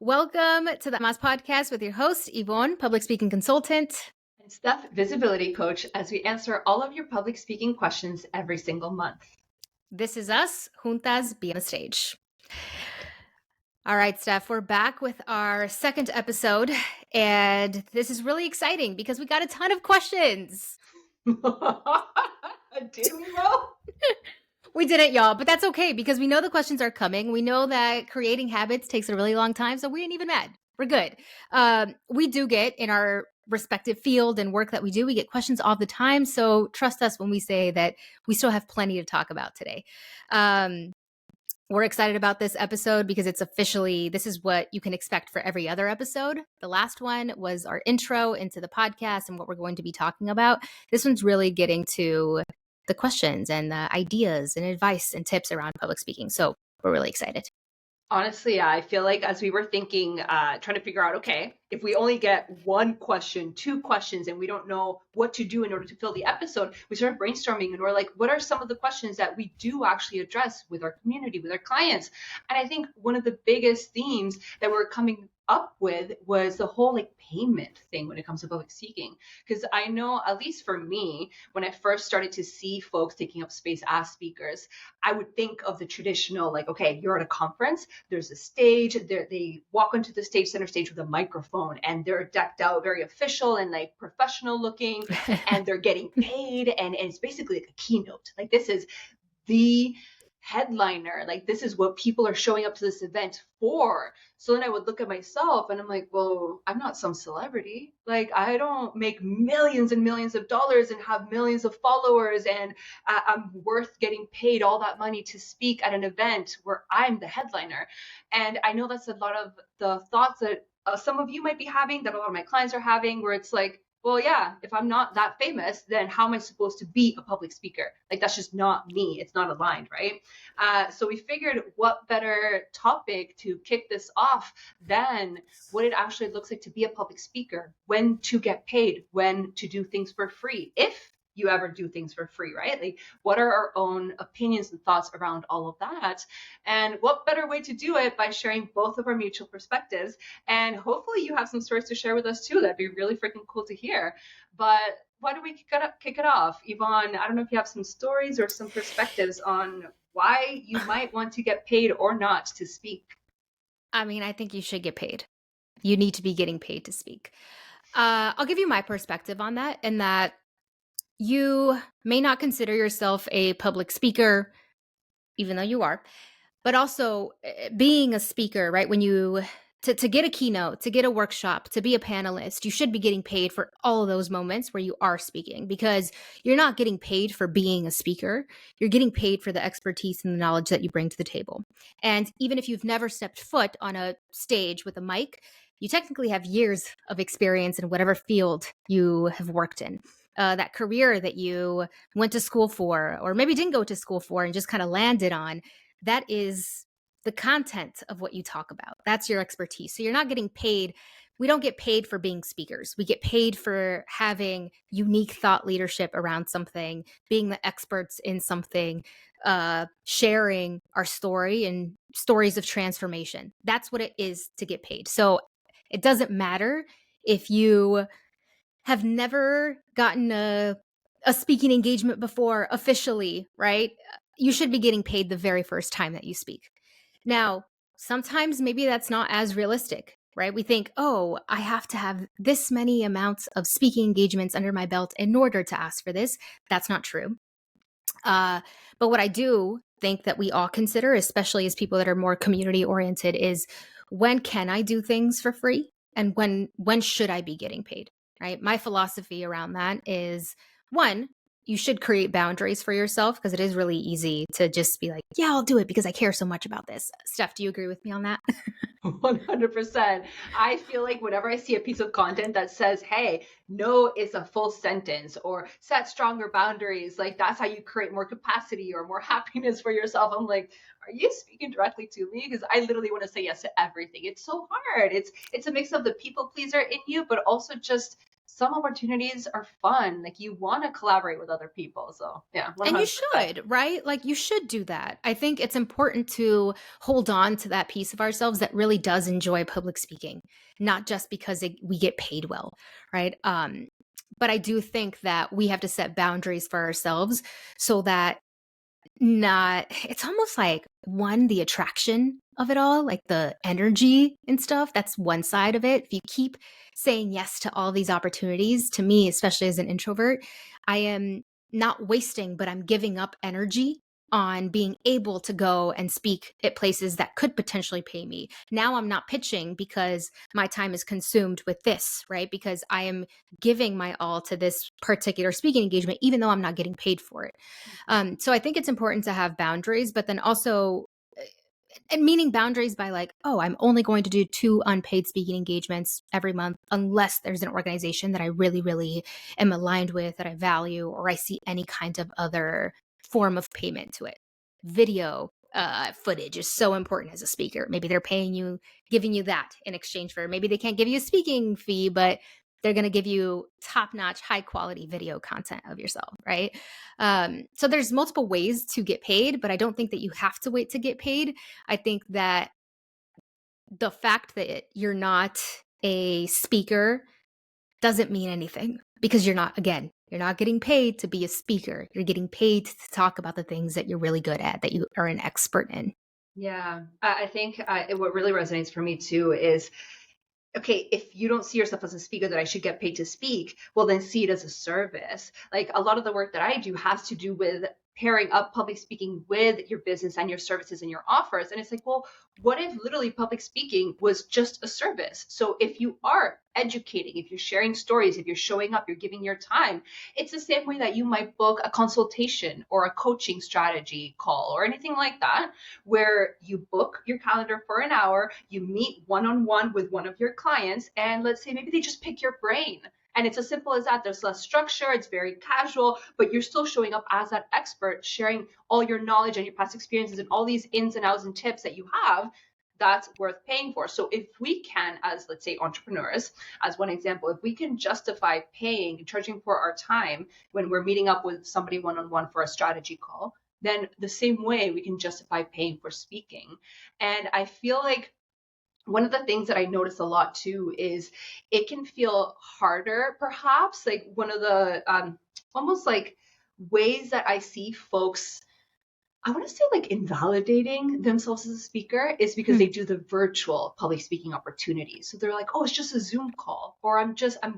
Welcome to the Mas Podcast with your host, Yvonne, public speaking consultant. And Steph, visibility coach, as we answer all of your public speaking questions every single month. This is us, Juntas Be on the Stage. All right, Steph, we're back with our second episode, and this is really exciting because we got a ton of questions. Did we though? We didn't, y'all, but that's okay because we know the questions are coming. We know that creating habits takes a really long time, so we ain't even mad. We're good. We do get in our respective field and work that we do, we get questions all the time. So trust us when we say that we still have plenty to talk about today. We're excited about this episode because it's officially, this is what you can expect for every other episode. The last one was our intro into the podcast and what we're going to be talking about. This one's really getting to the questions and the ideas and advice and tips around public speaking. So we're really excited. Honestly, yeah, I feel like as we were thinking, trying to figure out, okay, if we only get one question, two questions, and we don't know what to do in order to fill the episode, we started brainstorming and we're like, what are some of the questions that we do actually address with our community, with our clients? And I think one of the biggest themes that we're coming up with was the whole like payment thing when it comes to public speaking. Because I know, at least for me, when I first started to see folks taking up space as speakers, I would think of the traditional, like, okay, you're at a conference, there's a stage, they walk onto the stage, center stage with a microphone, and they're decked out very official and like professional looking, and they're getting paid, and it's basically like a keynote. Like, this is the headliner, like this is what people are showing up to this event for. So then I would look at myself and I'm like, well, I'm not some celebrity. Like, I don't make millions and millions of dollars and have millions of followers, and I'm worth getting paid all that money to speak at an event where I'm the headliner. And I know that's a lot of the thoughts that some of you might be having, that a lot of my clients are having, where it's like, well, yeah, if I'm not that famous, then how am I supposed to be a public speaker? Like, that's just not me. It's not aligned, right? So we figured, what better topic to kick this off than what it actually looks like to be a public speaker, when to get paid, when to do things for free, if you ever do things for free, right? Like, what are our own opinions and thoughts around all of that? And what better way to do it by sharing both of our mutual perspectives? And hopefully you have some stories to share with us too. That'd be really freaking cool to hear. But why don't we kick it off? Yvonne, I don't know if you have some stories or some perspectives on why you might want to get paid or not to speak. I mean, I think you should get paid. You need to be getting paid to speak. I'll give you my perspective on that, in that you may not consider yourself a public speaker, even though you are, but also being a speaker, right? When you, to get a keynote, to get a workshop, to be a panelist, you should be getting paid for all of those moments where you are speaking, because you're not getting paid for being a speaker. You're getting paid for the expertise and the knowledge that you bring to the table. And even if you've never stepped foot on a stage with a mic, you technically have years of experience in whatever field you have worked in. That career that you went to school for, or maybe didn't go to school for and just kind of landed on, that is the content of what you talk about. That's your expertise. So you're not getting paid. We don't get paid for being speakers. We get paid for having unique thought leadership around something, being the experts in something, sharing our story and stories of transformation. That's what it is to get paid. So it doesn't matter if you have never gotten a speaking engagement before officially, right? You should be getting paid the very first time that you speak. Now, sometimes maybe that's not as realistic, right? We think, oh, I have to have this many amounts of speaking engagements under my belt in order to ask for this. That's not true. But what I do think that we all consider, especially as people that are more community oriented, is when can I do things for free? And when should I be getting paid? Right? My philosophy around that is, one, you should create boundaries for yourself, because it is really easy to just be like, yeah, I'll do it because I care so much about this. Steph, do you agree with me on that? 100%. I feel like whenever I see a piece of content that says, hey, no is a full sentence, or set stronger boundaries, like that's how you create more capacity or more happiness for yourself, I'm like, are you speaking directly to me? Because I literally want to say yes to everything. It's so hard. It's a mix of the people pleaser in you, but also just some opportunities are fun. Like you want to collaborate with other people. So yeah, And you 100%. should, right? Like you should do that. I think it's important to hold on to that piece of ourselves that really does enjoy public speaking, not just because we get paid well, right? But I do think that we have to set boundaries for ourselves so that not it's almost like one, the attraction of it all, like the energy and stuff, that's one side of it. If you keep saying yes to all these opportunities, to me, especially as an introvert, I am not wasting, but I'm giving up energy on being able to go and speak at places that could potentially pay me. Now I'm not pitching because my time is consumed with this, right? Because I am giving my all to this particular speaking engagement, even though I'm not getting paid for it. So I think it's important to have boundaries, but then also, and meaning boundaries by like, oh, I'm only going to do 2 unpaid speaking engagements every month, unless there's an organization that I really, really am aligned with, that I value, or I see any kind of other form of payment to it. Video footage is so important as a speaker. Maybe they're paying you, giving you that in exchange for, maybe they can't give you a speaking fee, but they're going to give you top notch, high quality video content of yourself, right? So there's multiple ways to get paid, but I don't think that you have to wait to get paid. I think that the fact that you're not a speaker doesn't mean anything, because you're not getting paid to be a speaker. You're getting paid to talk about the things that you're really good at, that you are an expert in. Yeah, I think what really resonates for me too is, okay, if you don't see yourself as a speaker that I should get paid to speak, well, then see it as a service. Like a lot of the work that I do has to do with pairing up public speaking with your business and your services and your offers. And it's like, well, what if literally public speaking was just a service? So if you are educating, if you're sharing stories, if you're showing up, you're giving your time, it's the same way that you might book a consultation or a coaching strategy call or anything like that, where you book your calendar for an hour, you meet one on one with one of your clients, and let's say maybe they just pick your brain. And it's as simple as that. There's less structure, it's very casual, but you're still showing up as that expert, sharing all your knowledge and your past experiences and all these ins and outs and tips that you have. That's worth paying for. So if we can, as let's say entrepreneurs, as one example, if we can justify paying, charging for our time when we're meeting up with somebody one on one for a strategy call, then the same way we can justify paying for speaking. And I feel like one of the things that I notice a lot too is it can feel harder, perhaps. Like one of the almost like ways that I see folks, I want to say like invalidating themselves as a speaker, is because Hmm. they do the virtual public speaking opportunities. So they're like, oh, it's just a Zoom call, or I'm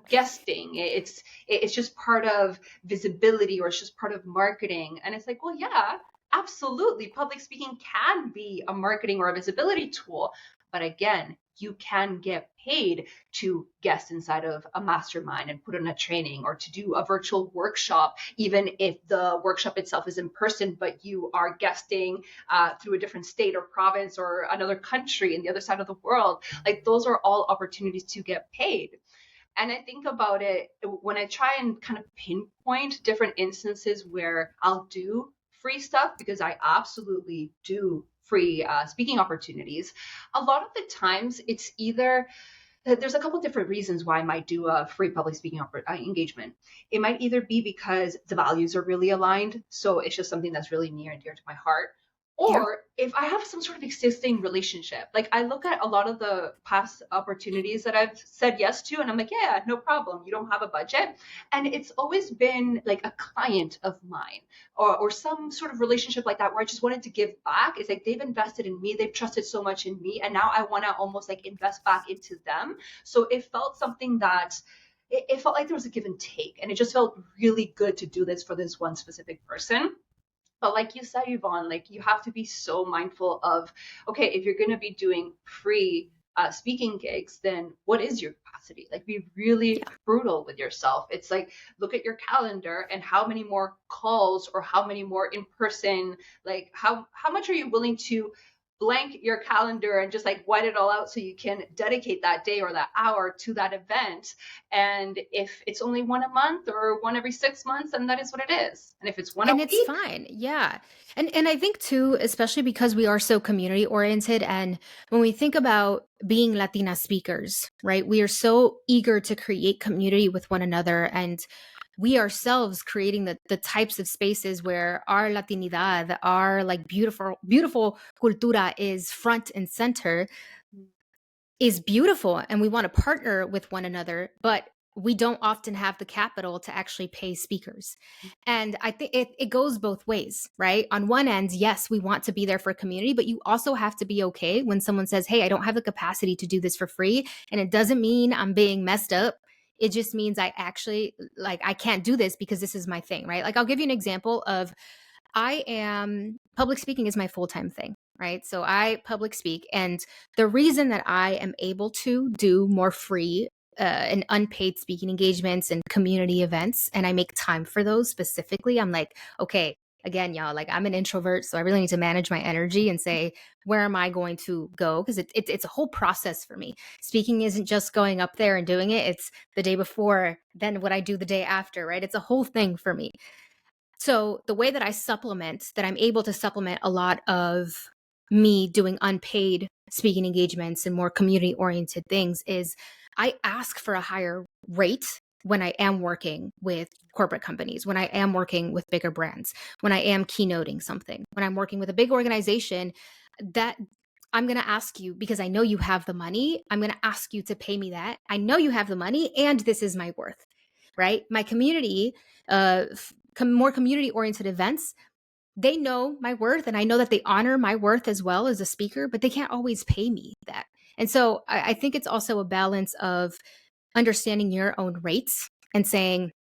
guesting. It's just part of visibility, or it's just part of marketing. And it's like, well, yeah, absolutely. Public speaking can be a marketing or a visibility tool. But again, you can get paid to guest inside of a mastermind and put on a training, or to do a virtual workshop, even if the workshop itself is in person, but you are guesting through a different state or province or another country in the other side of the world. Like those are all opportunities to get paid. And I think about it when I try and kind of pinpoint different instances where I'll do free stuff, because I absolutely do free speaking opportunities. A lot of the times it's either, there's a couple different reasons why I might do a free public speaking engagement. It might either be because the values are really aligned, so it's just something that's really near and dear to my heart. Yeah. Or if I have some sort of existing relationship, like I look at a lot of the past opportunities that I've said yes to, and I'm like, yeah, no problem. You don't have a budget. And it's always been like a client of mine, or some sort of relationship like that, where I just wanted to give back. It's like they've invested in me, they've trusted so much in me, and now I want to almost like invest back into them. So it felt something that it felt like there was a give and take, and it just felt really good to do this for this one specific person. But like you said, Yvonne, like you have to be so mindful of, okay, if you're going to be doing free speaking gigs, then what is your capacity? Like be really Yeah. brutal with yourself. It's like, look at your calendar and how many more calls or how many more in person, like how much are you willing to blank your calendar and just like white it all out so you can dedicate that day or that hour to that event. And if it's only one a month or one every 6 months, then that is what it is. And if it's one a And it's week, fine. Yeah. And I think too, especially because we are so community oriented, and when we think about being Latina speakers, right? We are so eager to create community with one another, and we ourselves creating the types of spaces where our Latinidad, our like beautiful cultura is front and center, is beautiful, and we want to partner with one another, but we don't often have the capital to actually pay speakers. And I think it goes both ways, right? On one end, yes, we want to be there for community, but you also have to be okay when someone says, hey, I don't have the capacity to do this for free. And it doesn't mean I'm being messed up. It just means I actually, like, I can't do this because this is my thing, right? Like, I'll give you an example of public speaking is my full-time thing, right? So I public speak. And the reason that I am able to do more free and unpaid speaking engagements and community events, and I make time for those specifically, I'm like, okay, again, y'all, like I'm an introvert, so I really need to manage my energy and say, where am I going to go? Because it's a whole process for me. Speaking isn't just going up there and doing it. It's the day before, then what I do the day after, right? It's a whole thing for me. So the way that I'm able to supplement a lot of me doing unpaid speaking engagements and more community oriented things is I ask for a higher rate when I am working with corporate companies, when I am working with bigger brands, when I am keynoting something, when I'm working with a big organization, that I'm going to ask you, because I know you have the money, I'm going to ask you to pay me that. I know you have the money and this is my worth, right? My community, more community oriented events, they know my worth, and I know that they honor my worth as well as a speaker, but they can't always pay me that. And so I think it's also a balance of understanding your own rates and saying,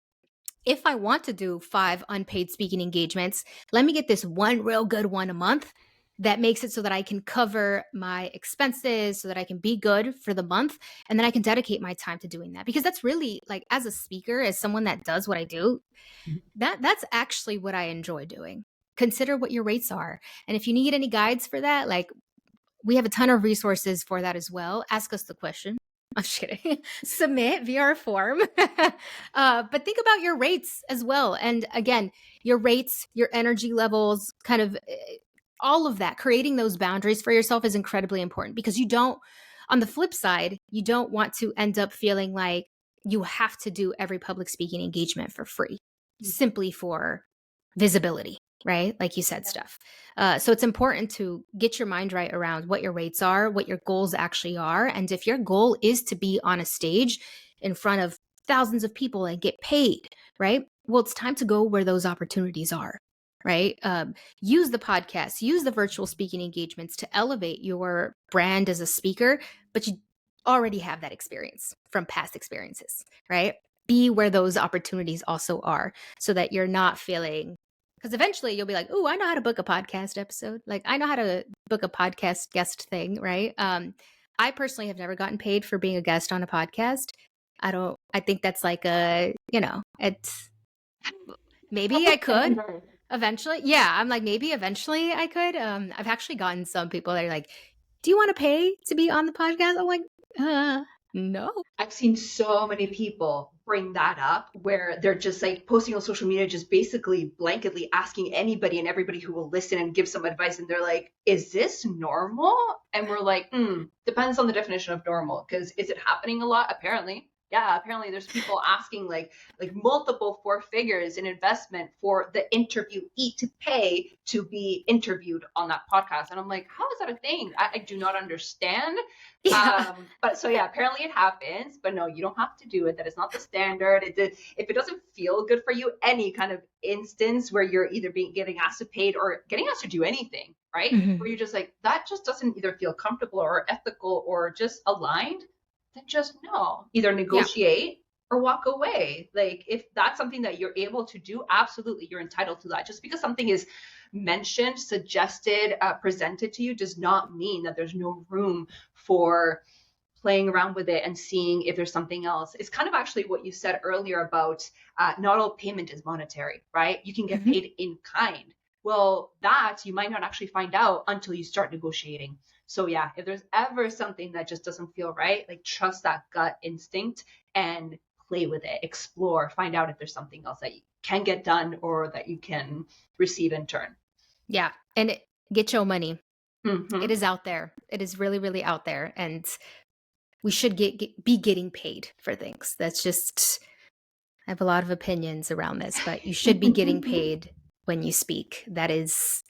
if I want to do 5 unpaid speaking engagements, let me get this one real good one a month that makes it so that I can cover my expenses, so that I can be good for the month, and then I can dedicate my time to doing that. Because that's really, like, as a speaker, as someone that does what I do, that's actually what I enjoy doing. Consider what your rates are. And if you need any guides for that, like, we have a ton of resources for that as well. Ask us the question. I'm just kidding. Submit via our form. But think about your rates as well. And again, your rates, your energy levels, kind of all of that, creating those boundaries for yourself is incredibly important, because you don't, on the flip side, you don't want to end up feeling like you have to do every public speaking engagement for free simply for visibility, right? Like you said, stuff. So it's important to get your mind right around what your rates are, what your goals actually are. And if your goal is to be on a stage in front of thousands of people and get paid, right? Well, it's time to go where those opportunities are, right? Use the podcast, use the virtual speaking engagements to elevate your brand as a speaker, but you already have that experience from past experiences, right? Be where those opportunities also are, so that you're not feeling, because eventually you'll be like, oh, I know how to book a podcast episode. Like, I know how to book a podcast guest thing, right? I personally have never gotten paid for being a guest on a podcast. I think that's like it's, maybe I could eventually. Yeah, I'm like, maybe eventually I could. I've actually gotten some people that are like, do you want to pay to be on the podcast? I'm like, no. I've seen so many people bring that up where they're just like posting on social media, just basically blanketly asking anybody and everybody who will listen and give some advice. And they're like, is this normal? And we're like, depends on the definition of normal. Because is it happening a lot? Apparently. Yeah, apparently there's people asking like multiple 4 figures in investment for the interviewee to pay to be interviewed on that podcast. And I'm like, how is that a thing? I do not understand. Yeah. But so yeah, apparently it happens, but no, you don't have to do it. That is not the standard. If it doesn't feel good for you, any kind of instance where you're either getting asked to pay or getting asked to do anything, right? Mhm. Where you're just like, that just doesn't either feel comfortable or ethical or just aligned, then just no. Either Yeah. negotiate or walk away. Like if that's something that you're able to do, absolutely you're entitled to that. Just because something is mentioned, suggested, presented to you does not mean that there's no room for playing around with it and seeing if there's something else. It's kind of actually what you said earlier about not all payment is monetary, right? You can get Mhm. paid in kind. Well, that you might not actually find out until you start negotiating. So yeah, if there's ever something that just doesn't feel right, like trust that gut instinct and play with it, explore, find out if there's something else that you can get done or that you can receive in turn. Yeah. And get your money. It Mm-hmm. is out there. It is really, really out there. And we should be getting paid for things. That's just, I have a lot of opinions around this, but you should be getting paid when you speak. That is,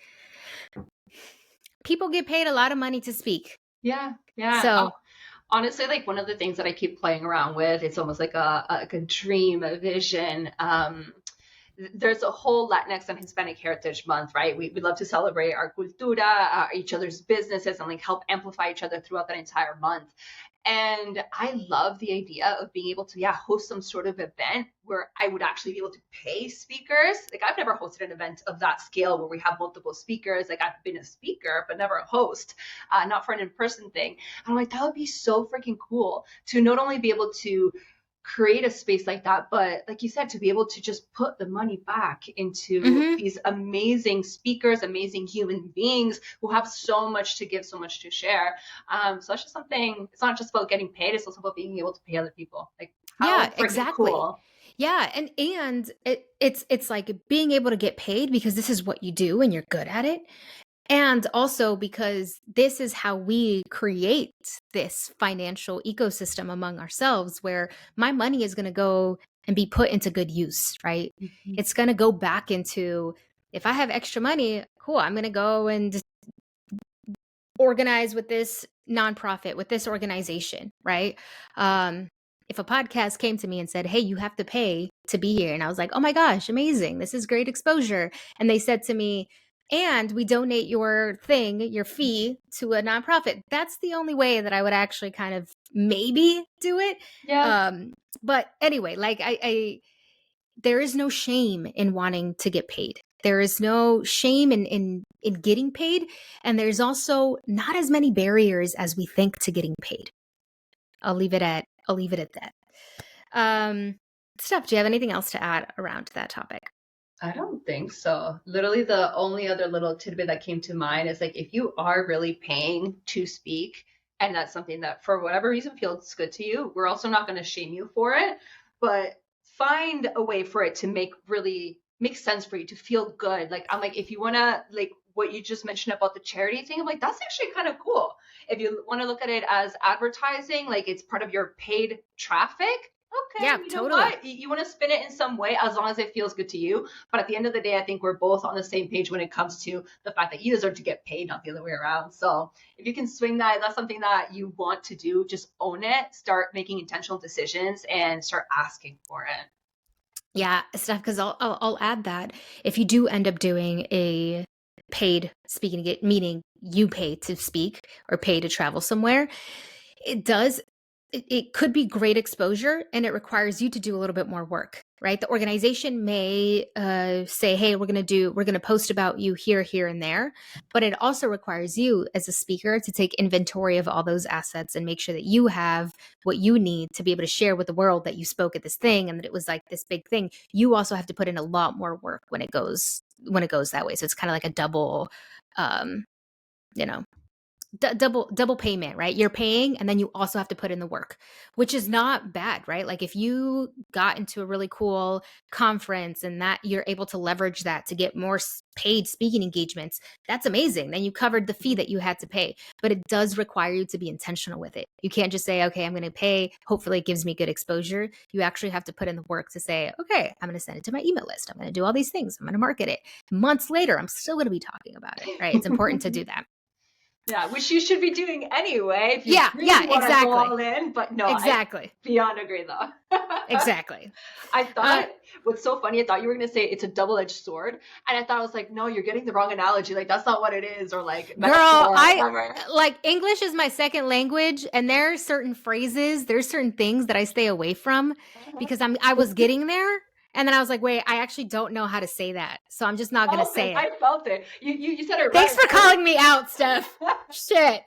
people get paid a lot of money to speak. Yeah, yeah. So, Honestly, like one of the things that I keep playing around with, it's almost like a dream, a vision. There's a whole Latinx and Hispanic Heritage Month, right? We love to celebrate our cultura, each other's businesses, and like help amplify each other throughout that entire month. And I love the idea of being able to, yeah, host some sort of event where I would actually be able to pay speakers. Like I've never hosted an event of that scale where we have multiple speakers. Like I've been a speaker, but never a host, not for an in-person thing. And I'm like, that would be so freaking cool to not only be able to create a space like that, but like you said, to be able to just put the money back into mhm. these amazing speakers, amazing human beings who have so much to give, so much to share. So that's just something, it's not just about getting paid, it's also about being able to pay other people. Like Yeah, how freaking exactly. cool. Yeah, and it's like being able to get paid because this is what you do and you're good at it. And also because this is how we create this financial ecosystem among ourselves where my money is going to go and be put into good use, right? Mhm. It's going to go back into, if I have extra money, cool, I'm going to go and organize with this nonprofit, with this organization, right? If a podcast came to me and said, hey, you have to pay to be here, and I was like, oh my gosh, amazing, this is great exposure. And they said to me, and we donate your thing, your fee to a nonprofit. That's the only way that I would actually kind of maybe do it. Yeah. Um, but anyway, like there is no shame in wanting to get paid. There is no shame in getting paid, and there's also not as many barriers as we think to getting paid. I'll leave it at that. Steph, do you have anything else to add around that topic? I don't think so. Literally, the only other little tidbit that came to mind is like if you are really paying to speak, and that's something that for whatever reason feels good to you, we're also not going to shame you for it, but find a way for it to make sense for you to feel good. Like I'm like, if you want to like what you just mentioned about the charity thing, I'm like, that's actually kind of cool. If you want to look at it as advertising, like it's part of your paid traffic, okay, Yeah, you know totally. what? You want to spin it in some way as long as it feels good to you. But at the end of the day, I think we're both on the same page when it comes to the fact that you deserve to get paid, not the other way around. So if you can swing that, that's something that you want to do, just own it, start making intentional decisions and start asking for it. Yeah, Steph, because I'll add that if you do end up doing a paid speaking gig, meaning you pay to speak or pay to travel somewhere, it does it could be great exposure and it requires you to do a little bit more work, right? The organization may say, hey, we're going to post about you here, here, and there, but it also requires you as a speaker to take inventory of all those assets and make sure that you have what you need to be able to share with the world that you spoke at this thing and that it was like this big thing. You also have to put in a lot more work when it goes that way. So it's kind of like a double um you know double payment, right? You're paying and then you also have to put in the work, which is not bad, right? Like if you got into a really cool conference and that you're able to leverage that to get more paid speaking engagements, that's amazing. Then you covered the fee that you had to pay, but it does require you to be intentional with it. You can't just say, okay, I'm going to pay, hopefully it gives me good exposure. You actually have to put in the work to say, okay, I'm going to send it to my email list, I'm going to do all these things, I'm going to market it. Months later, I'm still going to be talking about it, right? It's important to do that. Yeah, which you should be doing anyway if you Yeah, really yeah, want to go exactly. all in. But no, I Exactly. beyond agree though. Exactly. I Uh, thought what's so funny, I thought you were gonna say it's a double-edged sword. And I thought I was like, no, you're getting the wrong analogy. Like that's not what it is, or like Girl, metaphor, I whatever. like English is my second language, and there are certain phrases, there's certain things that I stay away from because I was getting there, and then I was like, wait, I actually don't know how to say that, so I'm just not gonna Felt it. say it. I felt it. You said it Thanks right for too. calling me out, Steph. Shit.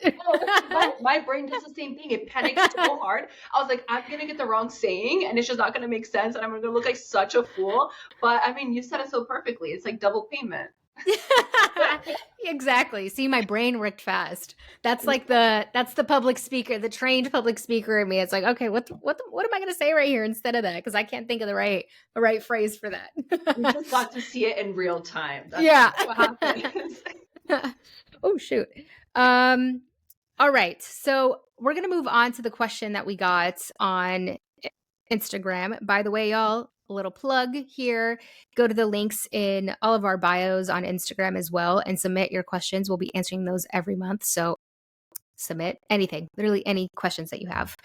No, my brain does the same thing. It panics so hard. I was like, I'm gonna get the wrong saying, and it's just not gonna make sense, and I'm gonna look like such a fool. But I mean, you said it so perfectly. It's like double payment. Exactly. See, my brain worked fast. That's the public speaker, the trained public speaker in me. It's like, okay, what am I going to say right here instead of that? Because I can't think of the right phrase for We that. just got to see it in real time. That's Yeah. what happens. Oh shoot. Um. All right. So we're gonna move on to the question that we got on Instagram. By the way, y'all, a little plug here. Go to the links in all of our bios on Instagram as well and submit your questions. We'll be answering those every month. So submit anything, literally any questions that you have.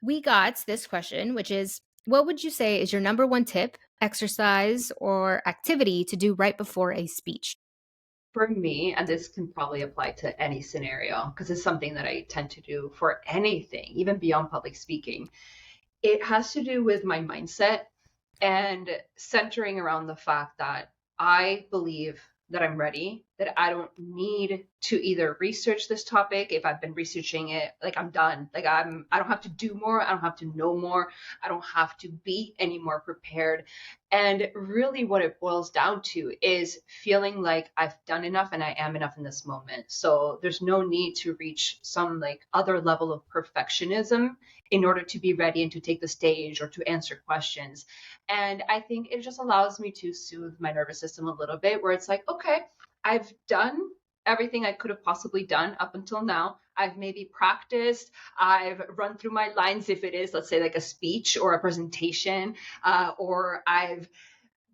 We got this question, which is what would you say is your number one tip, exercise, or activity to do right before a speech? For me, and this can probably apply to any scenario because it's something that I tend to do for anything, even beyond public speaking. It has to do with my mindset and centering around the fact that I believe that I'm ready, that I don't need to either research this topic. If I've been researching it, like I'm done. I don't have to do more. I don't have to know more. I don't have to be any more prepared. And really what it boils down to is feeling like I've done enough and I am enough in this moment. So there's no need to reach some like other level of perfectionism in order to be ready and to take the stage or to answer questions. And I think it just allows me to soothe my nervous system a little bit, where it's like, okay, I've done everything I could have possibly done up until now. I've maybe practiced, I've run through my lines if it is, let's say, like a speech or a presentation, or I've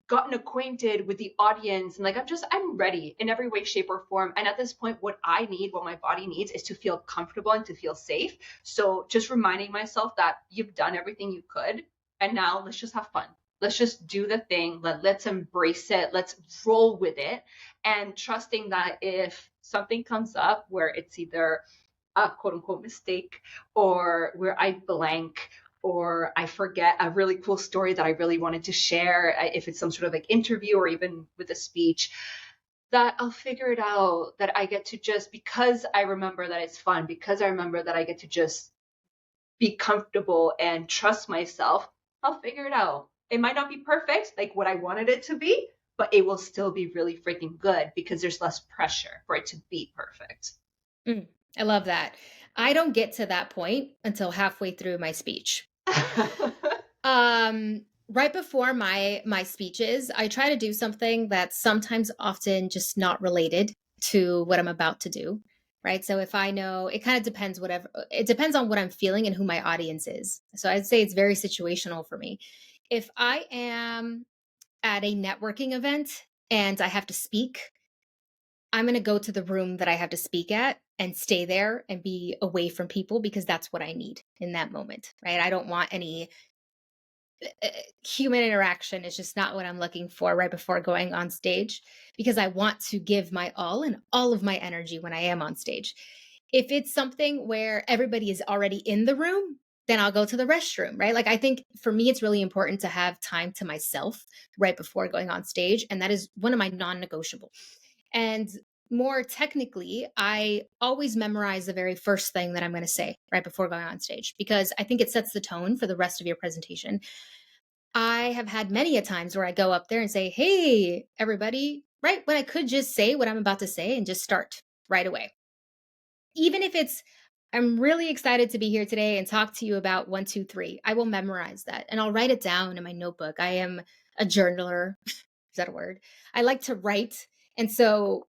gotten acquainted with the audience and like I'm ready in every way, shape, or form. And at this point, what I need, what my body needs, is to feel comfortable and to feel safe. So just reminding myself that you've done everything you could, and now let's just have fun. Let's just do the thing. Let's embrace it. Let's roll with it, and trusting that if something comes up where it's either a quote unquote mistake or where I blank or I forget a really cool story that I really wanted to share, if it's some sort of like interview or even with a speech, that I'll figure it out, that I get to just, because I remember that it's fun, because I remember that I get to just be comfortable and trust myself, I'll figure it out. It might not be perfect, like what I wanted it to be, but it will still be really freaking good because there's less pressure for it to be perfect. Mm, I love that. I don't get to that point until halfway through my speech. Right before my speeches, I try to do something that's sometimes often just not related to what I'm about to do. Right. So if I know it kind of depends, whatever it depends on what I'm feeling and who my audience is. So I'd say it's very situational for me. If I am at a networking event and I have to speak, I'm going to go to the room that I have to speak at and stay there and be away from people because that's what I need in that moment, right? I don't want any human interaction. Is just not what I'm looking for right before going on stage because I want to give my all and all of my energy when I am on stage. If it's something where everybody is already in the room, then I'll go to the restroom, right? Like I think for me, it's really important to have time to myself right before going on stage. And that is one of my non negotiable. And more technically, I always memorize the very first thing that I'm going to say right before going on stage because I think it sets the tone for the rest of your presentation. I have had many a times where I go up there and say, "Hey, everybody," right? When I could just say what I'm about to say and just start right away. Even if it's, I'm really excited to be here today and talk to you about one, two, three. I will memorize that and I'll write it down in my notebook. I am a journaler. Is that a word? I like to write. And so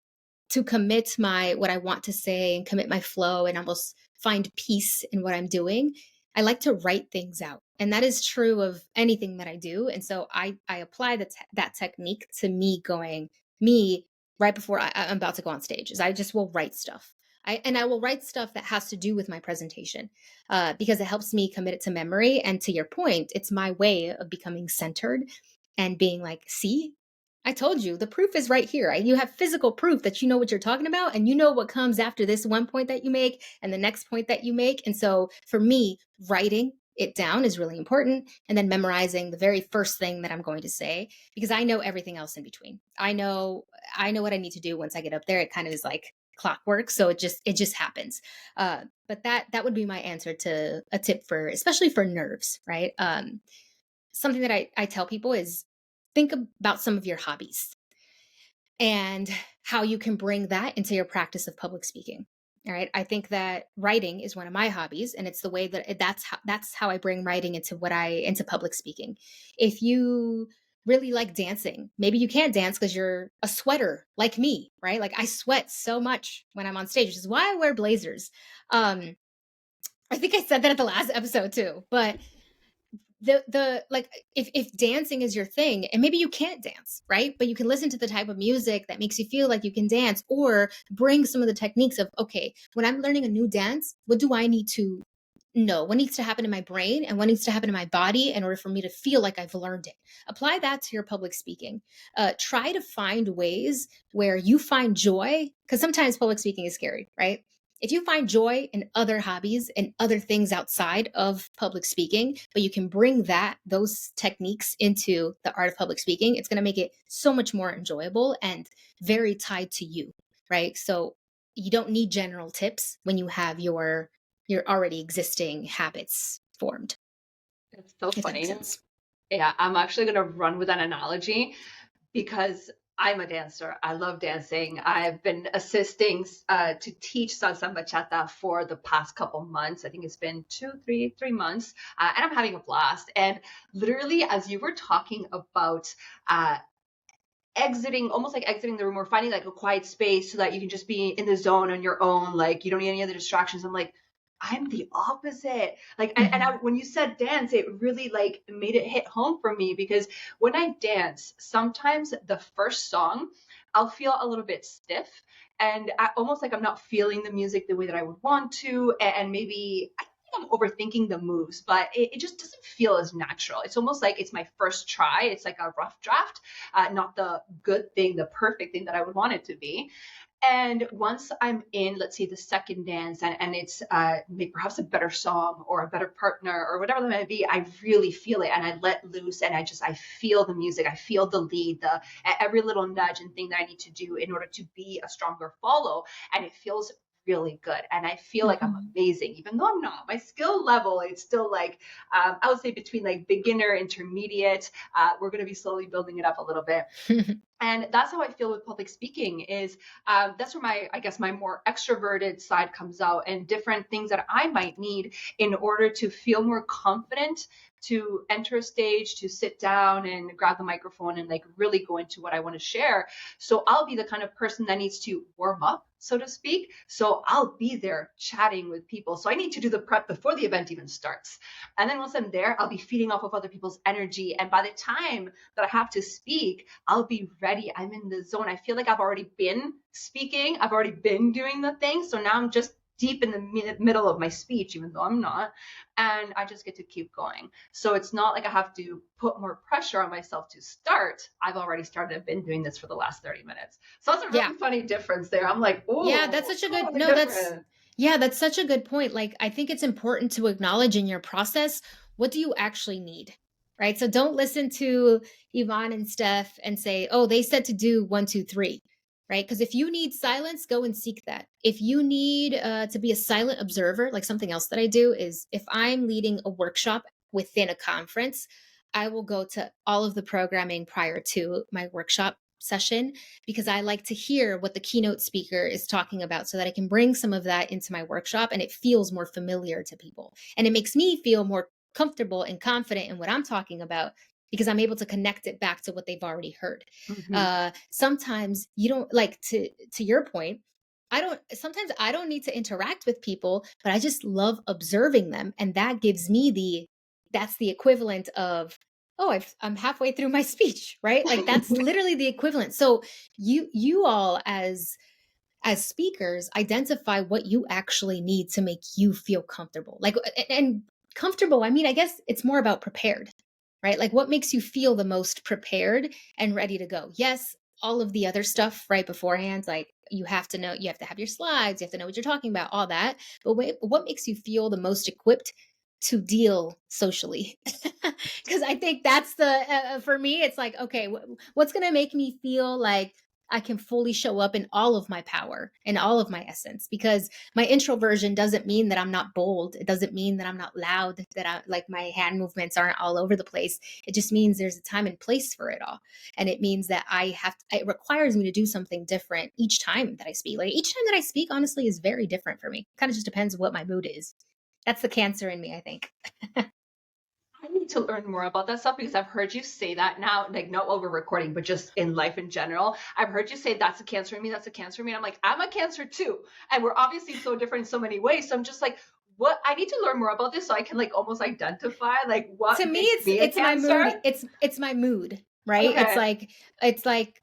to commit my what I want to say and commit my flow and almost find peace in what I'm doing, I like to write things out. And that is true of anything that I do. And so I apply that technique to me right before I'm about to go on stage is I just will write stuff. I will write stuff that has to do with my presentation because it helps me commit it to memory. And to your point, it's my way of becoming centered and being like, see, I told you the proof is right here. You have physical proof that you know what you're talking about and you know what comes after this one point that you make and the next point that you make. And so for me, writing it down is really important and then memorizing the very first thing that I'm going to say because I know everything else in between. I know what I need to do once I get up there. It kind of is like clockwork, so it just happens. But that would be my answer to a tip for especially for nerves, right? Something that I tell people is think about some of your hobbies. and how you can bring that into your practice of public speaking. All right. I think that writing is one of my hobbies, and it's the way that that's how I bring writing into public speaking. If you really like dancing, maybe you can't dance because you're a sweater like me, right? Like I sweat so much when I'm on stage, which is why I wear blazers. Um, I think I said that at the last episode too, but the like if dancing is your thing, and maybe you can't dance, right, but you can listen to the type of music that makes you feel like you can dance, or bring some of the techniques of, okay, when I'm learning a new dance, what do I need to know, what needs to happen in my brain and what needs to happen in my body in order for me to feel like I've learned it. Apply that to your public speaking. Try to find ways where you find joy, because sometimes public speaking is scary, right? If you find joy in other hobbies and other things outside of public speaking, but you can bring those techniques into the art of public speaking, it's going to make it so much more enjoyable and very tied to you, right? So you don't need general tips when you have your already existing habits formed, It's so if that makes funny. sense. Yeah, I'm actually going to run with that analogy because I'm a dancer. I love dancing. I've been assisting to teach salsa and bachata for the past couple months. I think it's been 3 months, and I'm having a blast. And literally, as you were talking about uh, exiting, almost like exiting the room or finding like a quiet space so that you can just be in the zone on your own, like you don't need any other distractions, I'm like, I'm the opposite. Like, Mhm. when you said dance, it really like made it hit home for me because when I dance, sometimes the first song, I'll feel a little bit stiff and almost like I'm not feeling the music the way that I would want to. And maybe I think I'm overthinking the moves, but it just doesn't feel as natural. It's almost like it's my first try. It's like a rough draft, not the good thing, the perfect thing that I would want it to be. And once I'm in, let's say the second dance, and it's maybe perhaps a better song or a better partner or whatever that may be, I really feel it and I let loose and I feel the music, I feel the lead, the every little nudge and thing that I need to do in order to be a stronger follow, and it feels really good and I feel like I'm Mhm. amazing even though I'm not. My skill level, it's still like I would say between like beginner, intermediate. We're going to be slowly building it up a little bit, and that's how I feel with public speaking is that's where my, I guess, my more extroverted side comes out, and different things that I might need in order to feel more confident to enter a stage, to sit down and grab the microphone and like really go into what I want to share. So I'll be the kind of person that needs to warm up, so to speak, so I'll be there chatting with people, so I need to do the prep before the event even starts, and then once I'm there, I'll be feeding off of other people's energy, and by the time that I have to speak, I'll be ready. I'm in the zone. I feel like I've already been speaking. I've already been doing the thing. So now I'm just deep in the middle of my speech, even though I'm not. And I just get to keep going. So it's not like I have to put more pressure on myself to start. I've already started. I've been doing this for the last 30 minutes. So that's a Yeah. really funny difference there. I'm like, Yeah, that's oh, such a good totally no, that's different. yeah, that's such a good point. Like I think it's important to acknowledge in your process, what do you actually need? Right? So don't listen to Yvonne and Steph and say, "Oh, they said to do 1 2 3." Right? Because if you need silence, go and seek that. If you need to be a silent observer, like something else that I do is if I'm leading a workshop within a conference, I will go to all of the programming prior to my workshop session, because I like to hear what the keynote speaker is talking about so that I can bring some of that into my workshop and it feels more familiar to people. And it makes me feel more comfortable and confident in what I'm talking about because I'm able to connect it back to what they've already heard. Mm-hmm. Sometimes you don't like to your point. I don't need to interact with people, but I just love observing them. And that gives me that's the equivalent of, oh, I'm halfway through my speech, right? Like that's literally the equivalent. So you all as speakers identify what you actually need to make you feel comfortable. Like and comfortable, I mean, I guess it's more about prepared, right? Like what makes you feel the most prepared and ready to go. Yes, all of the other stuff right beforehand, like you have to know, you have to have your slides, you have to know what you're talking about, all that. But what makes you feel the most equipped to deal socially? Because I think that's for me, it's like, okay, what's going to make me feel like I can fully show up in all of my power and all of my essence, because my introversion doesn't mean that I'm not bold. It doesn't mean that I'm not loud, that I like my hand movements aren't all over the place. It just means there's a time and place for it all. And it means that it requires me to do something different each time that I speak. Like each time that I speak, honestly, is very different for me. Kind of just depends what my mood is. That's the Cancer in me, I think. I need to learn more about that stuff because I've heard you say that now, like not while we're recording, but just in life in general. I've heard you say that's a cancer in me, that's a cancer in me. And I'm like, I'm a cancer too. And we're obviously so different in so many ways. So I'm just like, what I need to learn more about this so I can like almost identify like To what me, makes me a it's my mood. cancer. It's my mood, right? Okay. It's like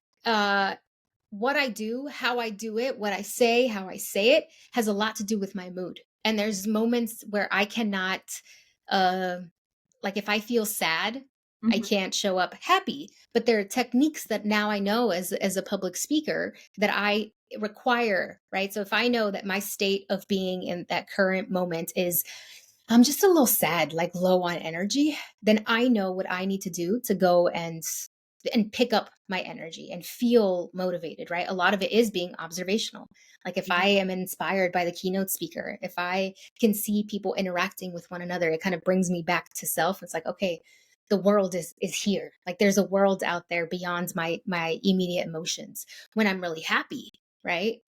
what I do, how I do it, what I say, how I say it has a lot to do with my mood. And there's moments where I cannot, uh, like if I feel sad, I Mhm. can't show up happy. But there are techniques that now I know as a public speaker that I require, right? So if I know that my state of being in that current moment is I'm just a little sad, like low on energy, then I know what I need to do to go and pick up my energy and feel motivated, right? A lot of it is being observational. Like if I Mhm. am inspired by the keynote speaker, if I can see people interacting with one another, it kind of brings me back to self. It's like, okay, the world is here. Like there's a world out there beyond my immediate emotions. When I'm really happy, right?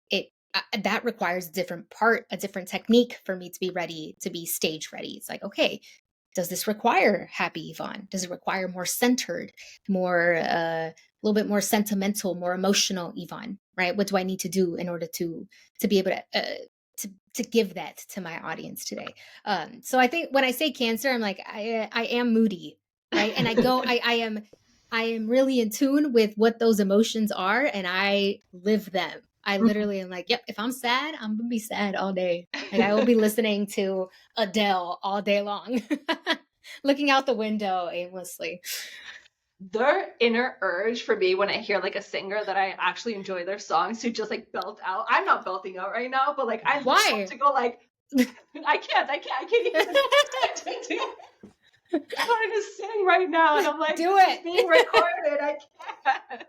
That requires a different technique for me to be ready, to be stage ready. It's like, okay, does this require happy Yvonne? Does it require more centered, more a little bit more sentimental, more emotional Yvonne? Right? What do I need to do in order to be able to give that to my audience today? So I think when I say Cancer, I'm like I am moody, right? And I am really in tune with what those emotions are, and I live them. I literally am like, yep, if I'm sad, I'm gonna be sad all day. Like I will be listening to Adele all day long, looking out the window aimlessly. Their inner urge for me when I hear like a singer that I actually enjoy their songs to just like belt out. I'm not belting out right now, but like I love Why? to go like I can't even. I'm trying to sing right now, and I'm like, Do this is it. being recorded. I can't.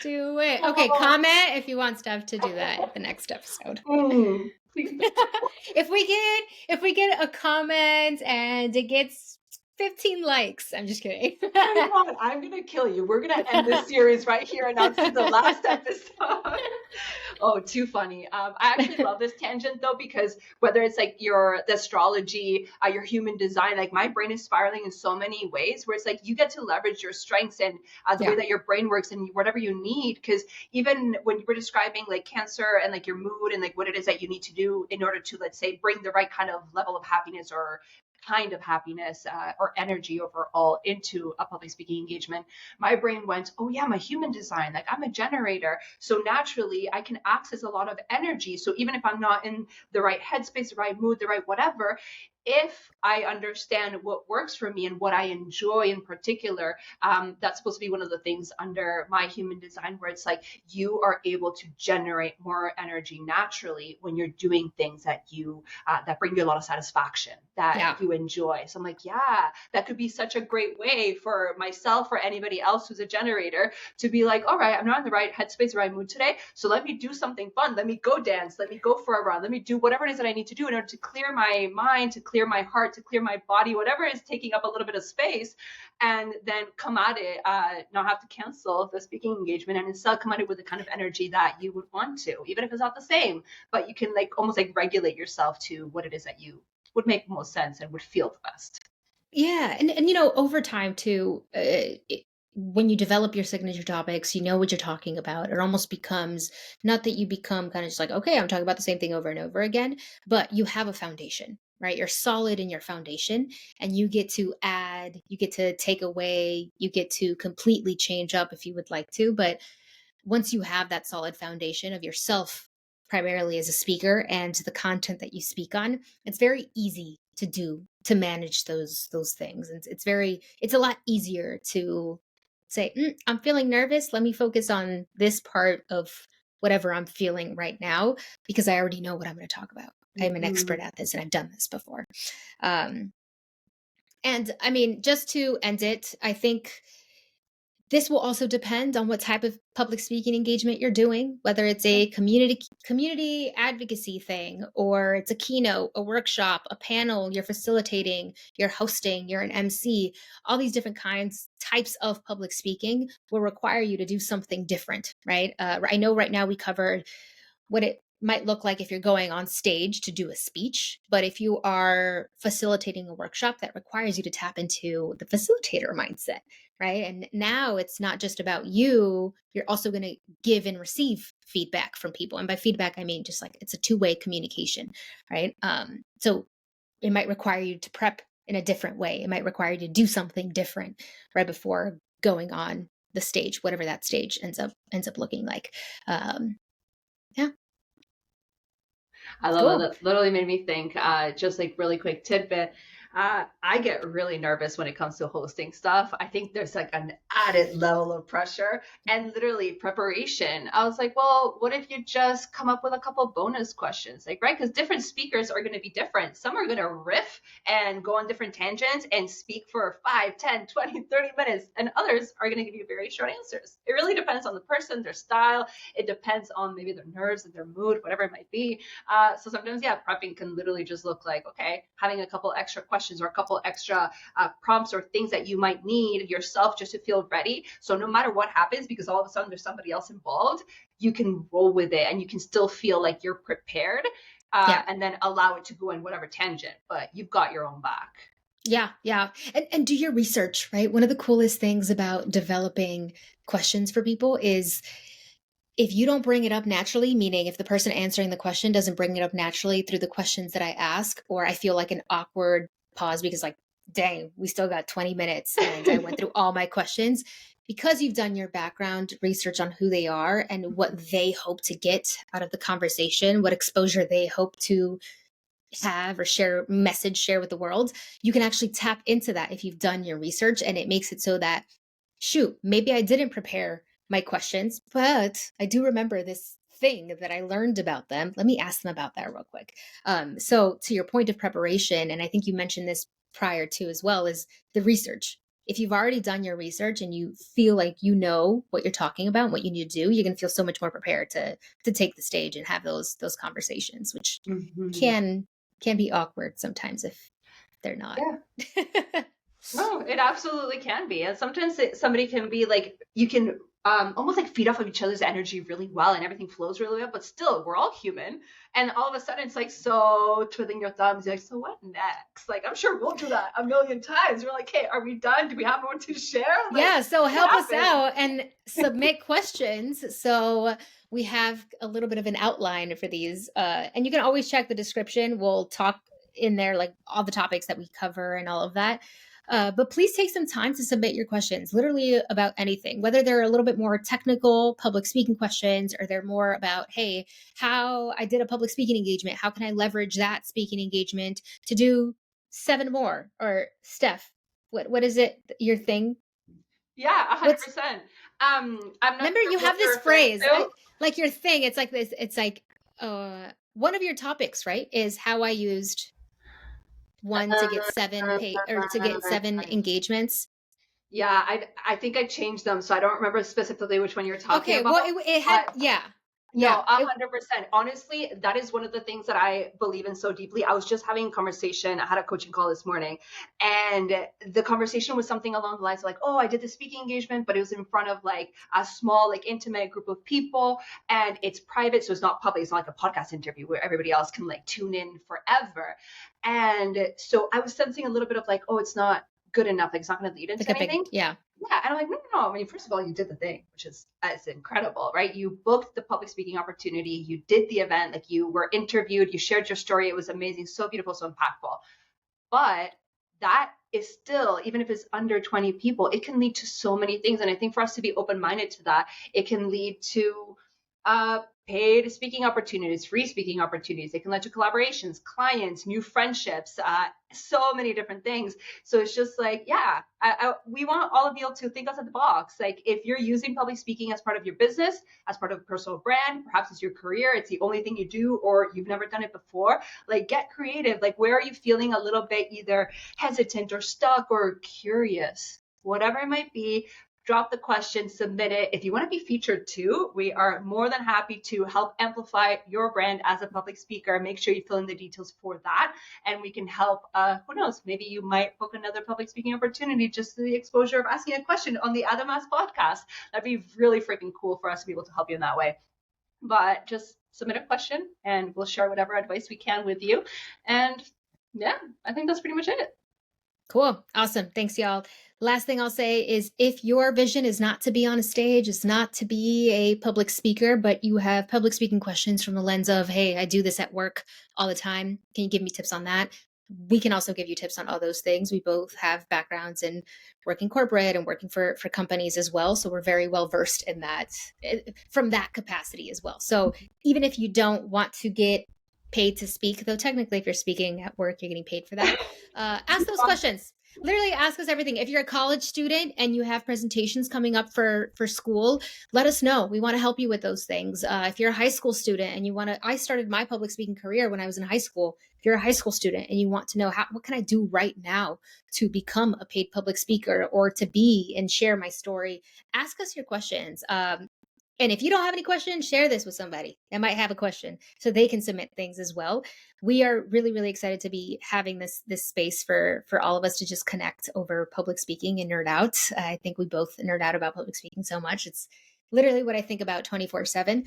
Do it. Okay, Oh. comment if you want Steph to do that in the next episode. Please. If we get a comment and it gets 15 likes, I'm just kidding. Oh my God, I'm gonna kill you. We're gonna end this series right here, and now this is the last episode. Oh, too funny. I actually love this tangent though, because whether it's like the astrology, your human design, like my brain is spiraling in so many ways where it's like you get to leverage your strengths and the way Yeah. that your brain works and whatever you need. Because even when you were describing like cancer and like your mood and like what it is that you need to do in order to, let's say, bring the right kind of level of happiness or kind of happiness or energy overall into a public speaking engagement, my brain went, oh yeah, my human design, like I'm a generator, so naturally I can access a lot of energy. So even if I'm not in the right headspace, the right mood, the right whatever, if I understand what works for me and what I enjoy in particular, that's supposed to be one of the things under my human design, where it's like you are able to generate more energy naturally when you're doing things that bring you a lot of satisfaction, that Yeah. you enjoy. So I'm like, yeah, that could be such a great way for myself or anybody else who's a generator to be like, all right, I'm not in the right headspace or right mood today, so let me do something fun. Let me go dance. Let me go for a run. Let me do whatever it is that I need to do in order to clear my mind, to clear my heart, to clear my body, whatever is taking up a little bit of space, and then come at it, not have to cancel the speaking engagement, and instead come at it with the kind of energy that you would want to, even if it's not the same, but you can like almost like regulate yourself to what it is that you would make most sense and would feel the best. Yeah, and over time too, when you develop your signature topics, you know what you're talking about. It almost becomes not that you become kind of just like, okay, I'm talking about the same thing over and over again, but you have a foundation, right? You're solid in your foundation, and you get to add, you get to take away, you get to completely change up if you would like to, but once you have that solid foundation of yourself primarily as a speaker and the content that you speak on, it's very easy to do to manage those things. It's a lot easier to say, I'm feeling nervous, let me focus on this part of whatever I'm feeling right now, because I already know what I'm going to talk about. I'm an expert Mm-hmm. at this and I've done this before. um and I mean, just to end it, I think This will also depend on what type of public speaking engagement you're doing, whether it's a community advocacy thing, or it's a keynote, a workshop, a panel you're facilitating, you're hosting, you're an MC. All these different types of public speaking will require you to do something different, right? I know right now we covered what it might look like if you're going on stage to do a speech. But if you are facilitating a workshop, that requires you to tap into the facilitator mindset, right? And now it's not just about you, you're also going to give and receive feedback from people. And by feedback, I mean just like it's a two-way communication, right? So it might require you to prep in a different way. It might require you to do something different right before going on the stage, whatever that stage ends up looking like. Yeah, I love that. cool. That literally made me think, just like really quick tidbit. I get really nervous when it comes to hosting stuff. I think there's like an added level of pressure and literally preparation. I was like, well, what if you just come up with a couple bonus questions? Like, right? Because different speakers are going to be different. Some are going to riff and go on different tangents and speak for 5, 10, 20, 30 minutes. And others are going to give you very short answers. It really depends on the person, their style. It depends on maybe their nerves and their mood, whatever it might be. So sometimes, yeah, prepping can literally just look like, okay, having a couple extra questions or a couple extra prompts or things that you might need yourself just to feel ready. So no matter what happens, because all of a sudden there's somebody else involved, you can roll with it and you can still feel like you're prepared, Yeah. and then allow it to go in whatever tangent, but you've got your own back. Yeah, yeah. And do your research, right? One of the coolest things about developing questions for people is if you don't bring it up naturally, meaning if the person answering the question doesn't bring it up naturally through the questions that I ask, or I feel like an awkward pause because, like, dang, we still got 20 minutes and I went through all my questions. Because you've done your background research on who they are and what they hope to get out of the conversation, what exposure they hope to have or share with the world, you can actually tap into that if you've done your research. And it makes it so that, shoot, maybe I didn't prepare my questions, but I do remember this thing that I learned about them. Let me ask them about that real quick. So to your point of preparation, and I think you mentioned this prior to as well, is the research. If you've already done your research and you feel like you know what you're talking about, what you need to do, you're going to feel so much more prepared to take the stage and have those conversations, which Mm-hmm. can can be awkward sometimes if they're not. Yeah. No, it absolutely can be. And sometimes somebody can be like, you can almost like feed off of each other's energy really well and everything flows really well, but still, we're all human. And all of a sudden, it's like, so twiddling your thumbs, you're like, so what next? Like, I'm sure we'll do that a million times. We're like, hey, are we done? Do we have more to share? Like, Yeah, so it help us happens. out and submit questions so we have a little bit of an outline for these. And you can always check the description. We'll talk in there like all the topics that we cover and all of that. But please take some time to submit your questions, literally about anything, whether they're a little bit more technical public speaking questions or they're more about, hey, how I did a public speaking engagement. How can I leverage that speaking engagement to do 7 more? Or Steph, what is it, your thing? Yeah, What's 100%. I'm not Remember sure you what have you're this referring phrase, to. like your thing. It's like this. It's like one of your topics, right? Is how I used one to get 7 pay or to get 7 engagements. Yeah, I think I changed them, so I don't remember specifically which one you're talking Okay, about. well it had, But yeah, no, yeah. 100%. Honestly, that is one of the things that I believe in so deeply. I was just having a conversation. I had a coaching call this morning, and the conversation was something along the lines of like, "Oh, I did the speaking engagement, but it was in front of like a small, like intimate group of people, and it's private, so it's not public. It's not like a podcast interview where everybody else can like tune in forever." And so I was sensing a little bit of like, "Oh, it's not good enough. Like, it's not going to lead Like into a big, anything." yeah. Yeah, and I'm like, no, no, no. I mean, first of all, you did the thing, which is it's incredible, right? You booked the public speaking opportunity, you did the event, like you were interviewed, you shared your story. It was amazing, so beautiful, so impactful. But that is still, even if it's under 20 people, it can lead to so many things. And I think for us to be open minded to that, it can lead to paid speaking opportunities, free speaking opportunities. It can lead to collaborations, clients, new friendships, so many different things. So it's just like, yeah, we want all of you to think outside the box. Like if you're using public speaking as part of your business, as part of a personal brand, perhaps it's your career, it's the only thing you do, or you've never done it before, like get creative. Like where are you feeling a little bit either hesitant or stuck or curious? Whatever it might be, drop the question, submit it. If you want to be featured too, we are more than happy to help amplify your brand as a public speaker. Make sure you fill in the details for that, and we can help. Who knows? Maybe you might book another public speaking opportunity just through the exposure of asking a question on the Adamas podcast. That'd be really freaking cool for us to be able to help you in that way. But just submit a question and we'll share whatever advice we can with you. And yeah, I think that's pretty much it. Cool. Awesome. Thanks, y'all. Last thing I'll say is if your vision is not to be on a stage, is not to be a public speaker, but you have public speaking questions from the lens of, hey, I do this at work all the time. Can you give me tips on that? We can also give you tips on all those things. We both have backgrounds in working corporate and working for companies as well. So we're very well versed in that from that capacity as well. So even if you don't want to get paid to speak, though technically if you're speaking at work, you're getting paid for that. Ask those questions. Literally ask us everything. If you're a college student and you have presentations coming up for school, let us know. We want to help you with those things. If you're a high school student and you want to, I started my public speaking career when I was in high school. If you're a high school student and you want to know what can I do right now to become a paid public speaker or to be and share my story, ask us your questions. And if you don't have any questions, share this with somebody that might have a question so they can submit things as well. We are really, really excited to be having this space for all of us to just connect over public speaking and nerd out. I think we both nerd out about public speaking so much. It's literally what I think about 24/7.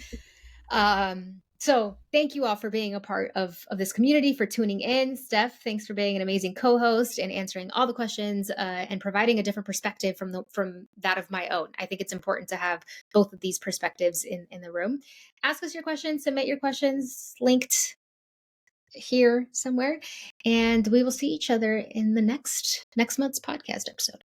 So thank you all for being a part of this community, for tuning in. Steph, thanks for being an amazing co-host and answering all the questions and providing a different perspective from that of my own. I think it's important to have both of these perspectives in the room. Ask us your questions, submit your questions, linked here somewhere, and we will see each other in the next month's podcast episode.